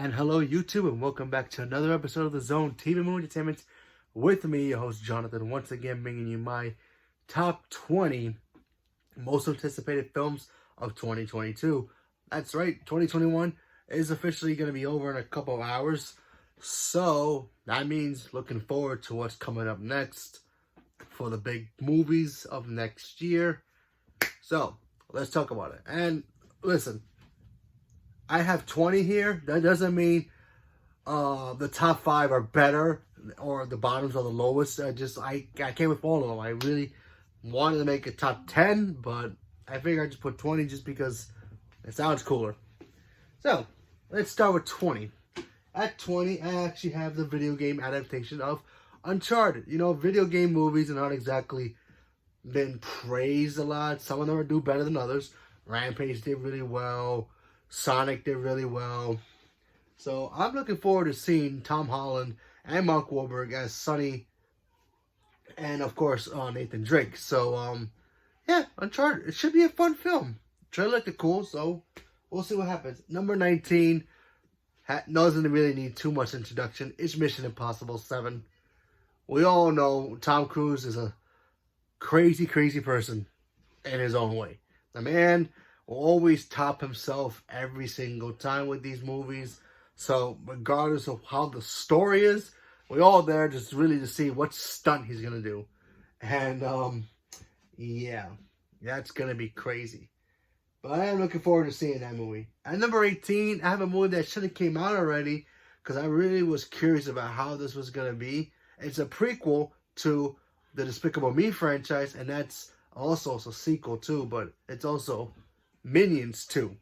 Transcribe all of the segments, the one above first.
And hello YouTube, and welcome back to another episode of The Zone TV Movie Entertainment with me, your host Jonathan, once again bringing you my top 20 most anticipated films of 2022. That's right, 2021 is officially going to be over in a couple of hours, so that means looking forward to what's coming up next for the big movies of next year. So let's talk about it. And listen, I have 20 here. That doesn't mean the top 5 are better or the bottoms are the lowest. I came with all of them. I really wanted to make a top 10, but I figured I'd just put 20 just because it sounds cooler. So let's start with 20. At 20, I actually have the video game adaptation of Uncharted. You know, video game movies are not exactly been praised a lot. Some of them do better than others. Rampage did really well. Sonic did really well. So I'm looking forward to seeing Tom Holland and Mark Wahlberg as Sonny and, of course, Nathan Drake. So, yeah, Uncharted. It should be a fun film. Trailer looked cool, so we'll see what happens. Number 19 doesn't really need too much introduction. It's Mission Impossible 7. We all know Tom Cruise is a crazy, crazy person in his own way. The man will always top himself every single time with these movies. So regardless of how the story is, we're all there just really to see what stunt he's going to do. And yeah, that's going to be crazy. But I am looking forward to seeing that movie. At number 18, I have a movie that should have came out already because I really was curious about how this was going to be. It's a prequel to the Despicable Me franchise, and that's also a sequel too, but it's also Minions 2.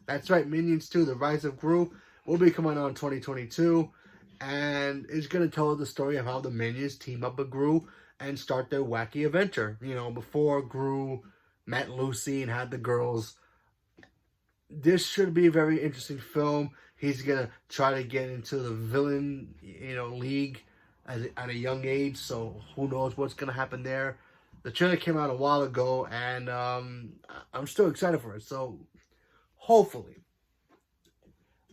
That's right, Minions 2, The Rise of Gru, will be coming out in 2022. And it's going to tell the story of how the Minions team up with Gru and start their wacky adventure. You know, before Gru met Lucy and had the girls. This should be a very interesting film. He's going to try to get into the villain, league at a young age. So who knows what's going to happen there. The trailer came out a while ago, and I'm still excited for it. So, hopefully.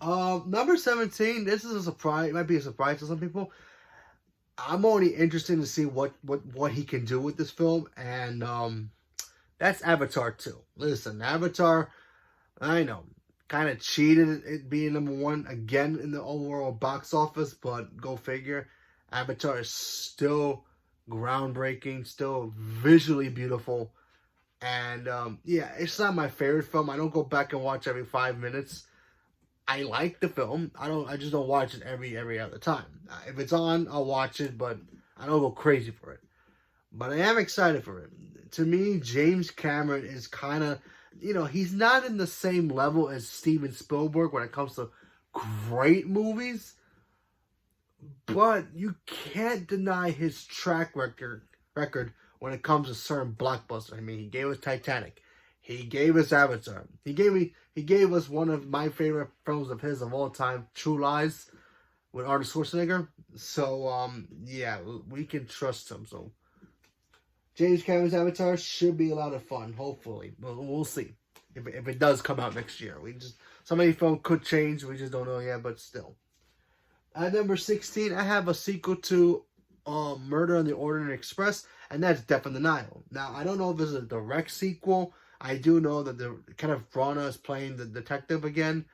Number 17, this is a surprise. It might be a surprise to some people. I'm only interested to see what he can do with this film, and that's Avatar 2. Listen, Avatar, I know, kind of cheated at being number 1 again in the overall box office, but go figure. Avatar is still groundbreaking, still visually beautiful, and yeah, it's not my favorite film. I don't go back and watch every 5 minutes. I like the film. I just don't watch it every other time. If it's on, I'll watch it, but I don't go crazy for it. But I am excited for it. To me, James Cameron is kind of, he's not in the same level as Steven Spielberg when it comes to great movies. But you can't deny his track record when it comes to certain blockbusters. I mean, he gave us Titanic. He gave us Avatar. He gave us one of my favorite films of his of all time, True Lies, with Arnold Schwarzenegger. So, yeah, we can trust him. So, James Cameron's Avatar should be a lot of fun, hopefully. But we'll see if it does come out next year. Some of these films could change. We just don't know yet, but still. At number 16, I have a sequel to Murder on the Orient Express, and that's Death in the Nile. Now, I don't know if this is a direct sequel. I do know that Kenneth Branagh is playing the detective again,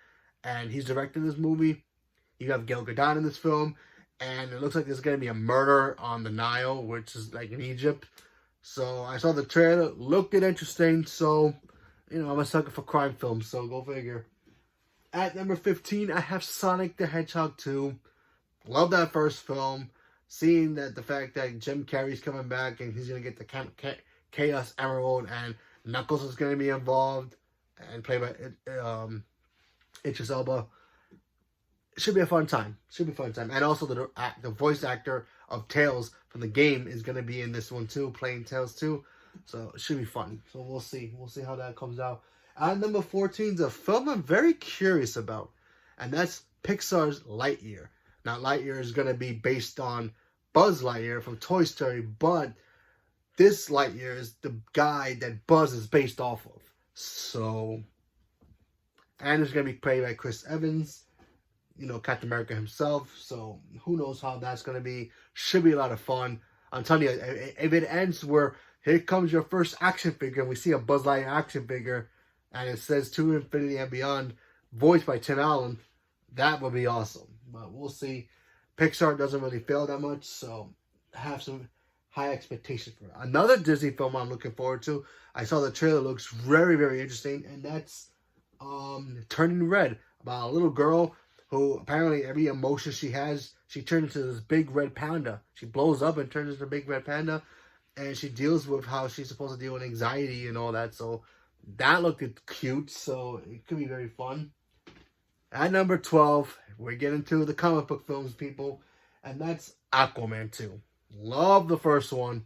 and he's directing this movie. You have Gal Gadot in this film, and it looks like there's going to be a murder on the Nile, which is like in Egypt. So I saw the trailer, looked interesting, so, I'm a sucker for crime films, so go figure. At number 15, I have Sonic the Hedgehog 2. Love that first film. Seeing the fact that Jim Carrey's coming back and he's going to get the Chaos Emerald and Knuckles is going to be involved and played by Idris Elba. It should be a fun time. And also the voice actor of Tails from the game is going to be in this one too, playing Tails too. So it should be fun. So we'll see. We'll see how that comes out. At number 14 is a film I'm very curious about, and that's Pixar's Lightyear. Now, Lightyear is going to be based on Buzz Lightyear from Toy Story, but this Lightyear is the guy that Buzz is based off of. So, and it's going to be played by Chris Evans. Captain America himself. So who knows how that's going to be. Should be a lot of fun. I'm telling you, if it ends where here comes your first action figure, and we see a Buzz Lightyear action figure, and it says To Infinity and Beyond, voiced by Tim Allen, that would be awesome. But we'll see. Pixar doesn't really fail that much, so I have some high expectations for it. Another Disney film I'm looking forward to. I saw the trailer, looks very, very interesting, and that's Turning Red, about a little girl who apparently every emotion she has, she turns into this big red panda. She blows up and turns into a big red panda, and she deals with how she's supposed to deal with anxiety and all that. So that looked cute, so it could be very fun. At number 12, we're getting to the comic book films, people, and that's Aquaman 2. Love the first one.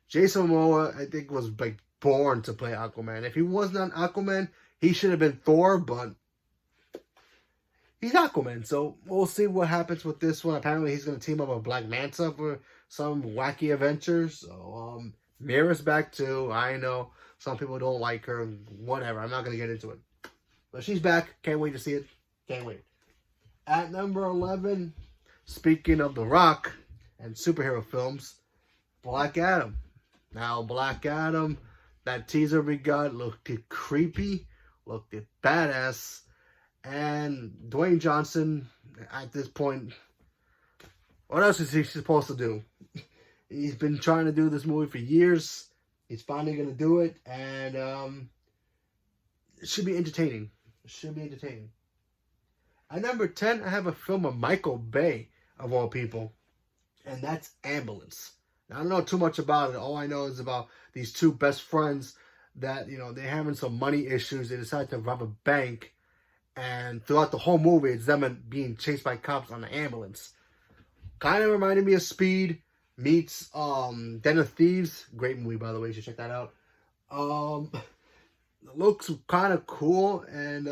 Jason Momoa, I think, was like born to play Aquaman. If he wasn't on Aquaman, he should have been Thor, but he's Aquaman. So we'll see what happens with this one. Apparently, he's going to team up with Black Manta for some wacky adventures. So Mira's back too. I know some people don't like her. Whatever. I'm not going to get into it. But she's back. Can't wait to see it. Can't wait. At number 11, speaking of The Rock and superhero films, Black Adam. Now, Black Adam, that teaser we got looked creepy, looked badass, and Dwayne Johnson, at this point, what else is he supposed to do? He's been trying to do this movie for years. He's finally going to do it, and it should be entertaining. It should be entertaining. At number 10, I have a film of Michael Bay, of all people, and that's Ambulance. Now, I don't know too much about it. All I know is about these two best friends that, they're having some money issues. They decide to rob a bank, and throughout the whole movie, it's them being chased by cops on the ambulance. Kind of reminded me of Speed meets Den of Thieves. Great movie, by the way. You should check that out. Looks kind of cool, and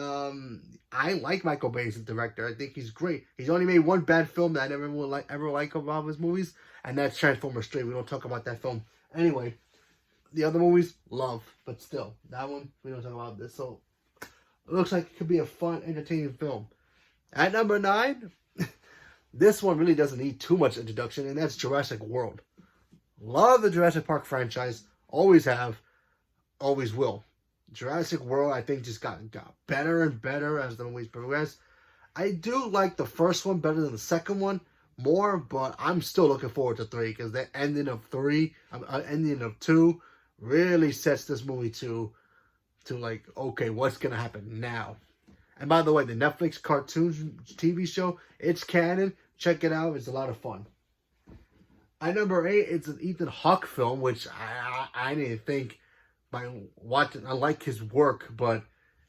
I like Michael Bay as a director. I think he's great. He's only made one bad film that I never will ever like about his movies, and that's Transformers 3. We don't talk about that film. Anyway, the other movies, love, but still, that one, we don't talk about this. So, it looks like it could be a fun, entertaining film. At number 9, this one really doesn't need too much introduction, and that's Jurassic World. Love the Jurassic Park franchise. Always have. Always will. Jurassic World, I think, just got better and better as the movies progress. I do like the first one better than the second one more, but I'm still looking forward to 3 because the ending of 2 really sets this movie to like, okay, what's going to happen now? And by the way, the Netflix cartoon TV show, it's canon. Check it out. It's a lot of fun. At number 8, it's an Ethan Hawke film, which I didn't think by watching. I like his work, but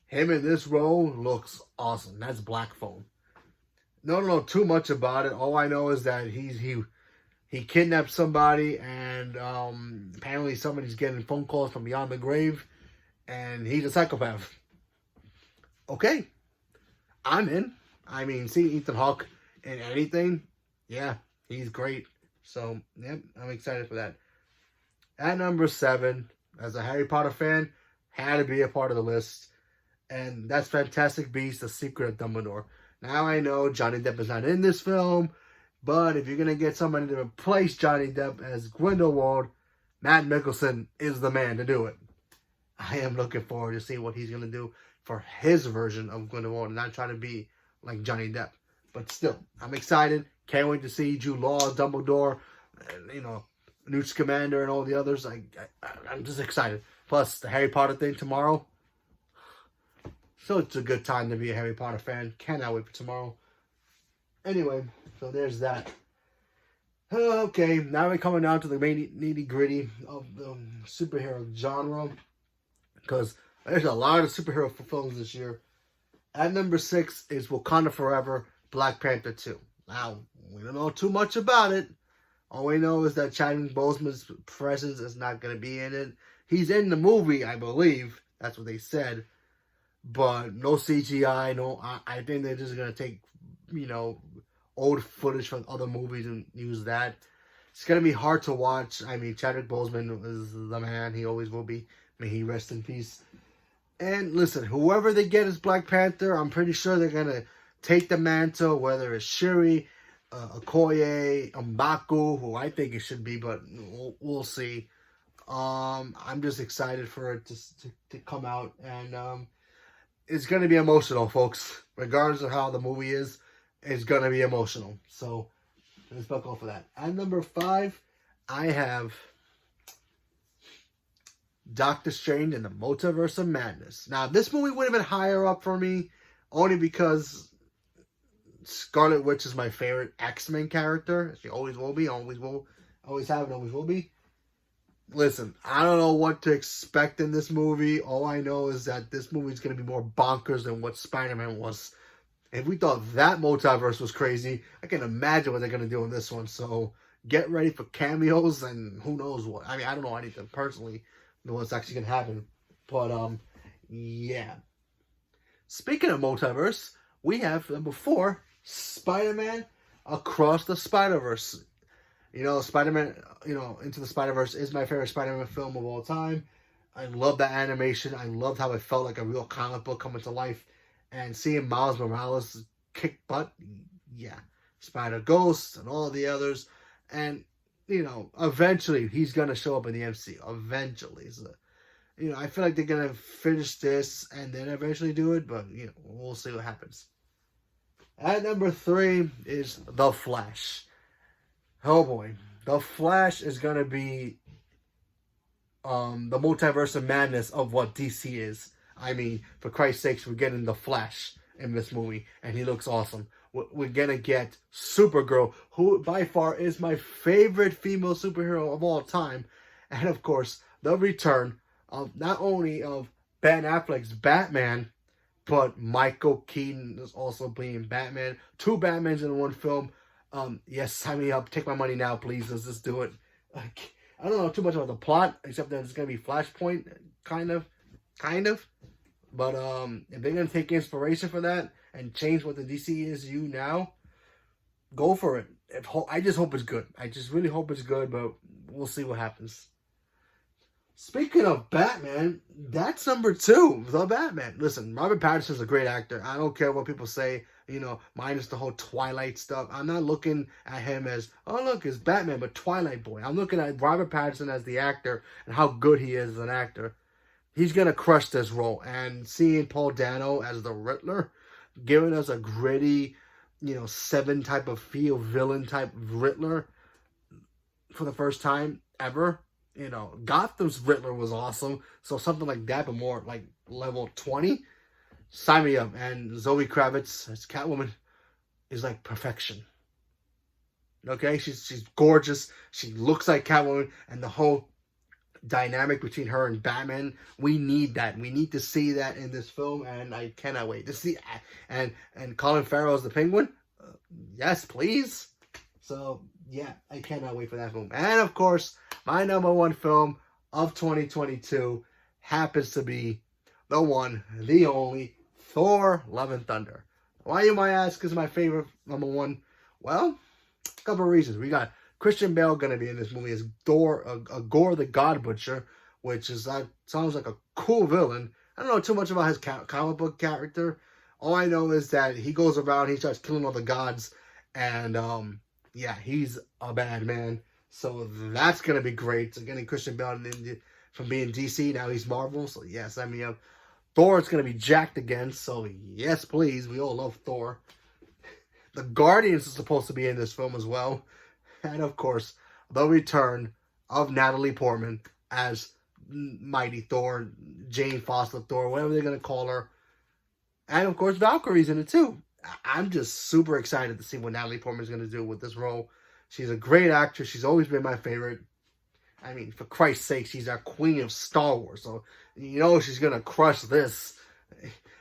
him in this role looks awesome. That's Black Phone. Don't know too much about it. All I know is that he kidnapped somebody, and apparently somebody's getting phone calls from beyond the grave, and he's a psychopath. Okay, I'm in. I mean, seeing Ethan Hawke in anything, yeah, he's great. So, yep, I'm excited for that. At number 7, as a Harry Potter fan, had to be a part of the list. And that's Fantastic Beasts, The Secret of Dumbledore. Now I know Johnny Depp is not in this film, but if you're going to get somebody to replace Johnny Depp as Grindelwald, Matt Mikkelsen is the man to do it. I am looking forward to see what he's going to do for his version of Grindelwald and not try to be like Johnny Depp. But still, I'm excited. Can't wait to see Jude Law, Dumbledore, Newt Scamander, and all the others. I'm just excited. Plus, the Harry Potter thing tomorrow. So it's a good time to be a Harry Potter fan. Cannot wait for tomorrow. Anyway, so there's that. Okay, now we're coming down to the nitty-gritty of the superhero genre. Because there's a lot of superhero films this year. At number 6 is Wakanda Forever, Black Panther 2. Now, we don't know too much about it. All we know is that Chadwick Boseman's presence is not going to be in it. He's in the movie, I believe. That's what they said. But no CGI. No, I think they're just going to take, old footage from other movies and use that. It's going to be hard to watch. I mean, Chadwick Boseman is the man. He always will be. May he rest in peace. And listen, whoever they get as Black Panther, I'm pretty sure they're going to take the mantle, whether it's Shuri, Okoye, M'Baku, who I think it should be, but we'll see. I'm just excited for it to come out, and it's going to be emotional, folks. Regardless of how the movie is, it's going to be emotional. So let's buckle for that. At number 5, I have Doctor Strange and the Multiverse of Madness. Now, this movie would have been higher up for me, only because Scarlet Witch is my favorite X-Men character. She always will be, always have, and always will be. Listen, I don't know what to expect in this movie. All I know is that this movie is going to be more bonkers than what Spider-Man was. If we thought that multiverse was crazy, I can imagine what they're going to do in this one. So get ready for cameos and who knows what. I mean, I don't know anything personally, know what's actually going to happen. But, yeah. Speaking of multiverse, we have number 4, Spider-Man Across the Spider-Verse. You know, Spider-Man, Into the Spider-Verse is my favorite Spider-Man film of all time. I love that animation. I loved how it felt like a real comic book coming to life. And seeing Miles Morales kick butt, yeah. Spider-Ghost and all the others. And, eventually he's going to show up in the MCU. Eventually. So, I feel like they're going to finish this and then eventually do it. But, we'll see what happens. At number 3 is The Flash. Oh boy. The Flash is going to be the multiverse of madness of what DC is. I mean, for Christ's sakes, we're getting The Flash in this movie, and he looks awesome. We're going to get Supergirl, who by far is my favorite female superhero of all time. And of course, the return of not only of Ben Affleck's Batman, but Michael Keaton is also playing Batman. 2 Batmans in one film. Yes, sign me up. Take my money now, please. Let's just do it. I don't know too much about the plot, except that it's going to be Flashpoint, kind of. But if they're going to take inspiration for that and change what the DCU now, go for it. I just hope it's good. I just really hope it's good, but we'll see what happens. Speaking of Batman, that's number 2, The Batman. Listen, Robert Pattinson's a great actor. I don't care what people say, minus the whole Twilight stuff. I'm not looking at him as, oh, look, it's Batman, but Twilight Boy. I'm looking at Robert Pattinson as the actor and how good he is as an actor. He's going to crush this role. And seeing Paul Dano as the Riddler, giving us a gritty, Seven type of feel, villain type Riddler for the first time ever. Gotham's Riddler was awesome. So something like that, but more like level 20. Sign me up. And Zoe Kravitz as Catwoman is like perfection. Okay? She's gorgeous. She looks like Catwoman. And the whole dynamic between her and Batman, we need that. We need to see that in this film. And I cannot wait to see that. And Colin Farrell as the Penguin. Yes, please. So, yeah, I cannot wait for that film. And, of course, my number 1 film of 2022 happens to be the one, the only, Thor: Love and Thunder. Why, you might ask, is my favorite number 1? Well, a couple of reasons. We got Christian Bale going to be in this movie as Thor, Gore the God Butcher, which is sounds like a cool villain. I don't know too much about his comic book character. All I know is that he goes around, he starts killing all the gods, and, yeah, he's a bad man. So that's going to be great. So getting Christian Bale from being DC, now he's Marvel. So yeah, sign me up. Thor is going to be jacked again. So yes, please. We all love Thor. The Guardians are supposed to be in this film as well. And of course, the return of Natalie Portman as Mighty Thor, Jane Foster Thor, whatever they're going to call her. And of course, Valkyrie's in it too. I'm just super excited to see what Natalie Portman is going to do with this role. She's a great actress. She's always been my favorite. I mean, for Christ's sake, she's our queen of Star Wars. So, she's going to crush this.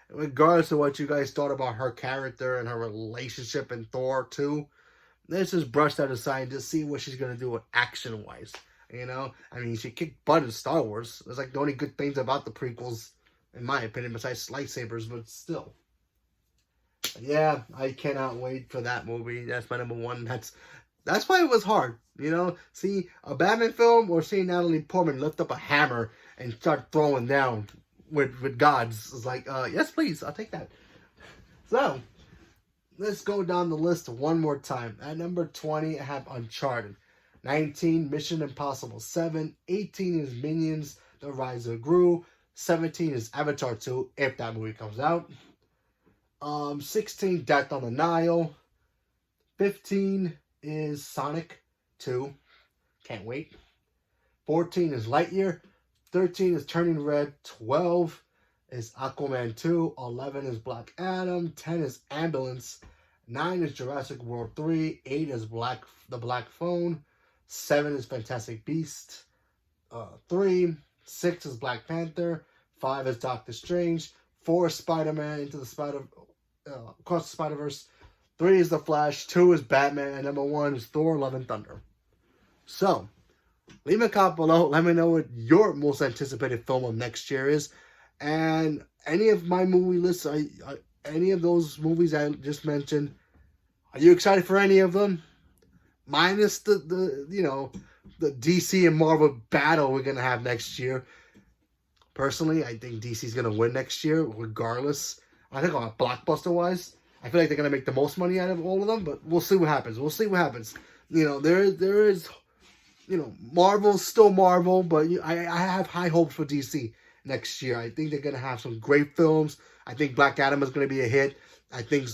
Regardless of what you guys thought about her character and her relationship in Thor 2, let's just brush that aside and just see what she's going to do with action-wise. I mean, she kicked butt in Star Wars. It's like the only good things about the prequels, in my opinion, besides lightsabers, but still. Yeah, I cannot wait for that movie. That's my number 1. That's why it was hard, see a Batman film or seeing Natalie Portman lift up a hammer and start throwing down with gods. It's like, yes, please, I'll take that. So, let's go down the list one more time. At number 20, I have Uncharted. 19, Mission Impossible 7. 18 is Minions, The Rise of Gru. 17 is Avatar 2, if that movie comes out. 16, Death on the Nile. 15 is Sonic 2. Can't wait. 14 is Lightyear. 13 is Turning Red. 12 is Aquaman 2. 11 is Black Adam. 10 is Ambulance. 9 is Jurassic World 3. 8 is The Black Phone. 7 is Fantastic Beasts 3. 6 is Black Panther. 5 is Doctor Strange. 4 is Spider-Man Across the Spider-Verse. 3 is The Flash. 2 is Batman. And number 1 is Thor: Love and Thunder. So, leave a comment below. Let me know what your most anticipated film of next year is. And any of my movie lists, any of those movies I just mentioned, are you excited for any of them? Minus the DC and Marvel battle we're going to have next year. Personally, I think DC's going to win next year, regardless. I think on blockbuster-wise, I feel like they're going to make the most money out of all of them, but we'll see what happens. We'll see what happens. There is, Marvel's still Marvel, but I have high hopes for DC next year. I think they're going to have some great films. I think Black Adam is going to be a hit. I think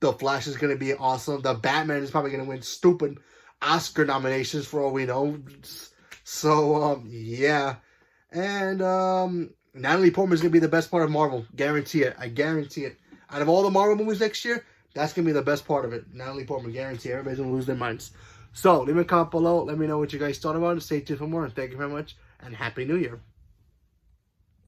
The Flash is going to be awesome. The Batman is probably going to win stupid Oscar nominations for all we know. So, yeah. And Natalie Portman is going to be the best part of Marvel. Guarantee it. I guarantee it. Out of all the Marvel movies next year, that's going to be the best part of it. Natalie Portman, guarantee. Everybody's going to lose their minds. So, leave a comment below. Let me know what you guys thought about it. Stay tuned for more. And thank you very much. And Happy New Year.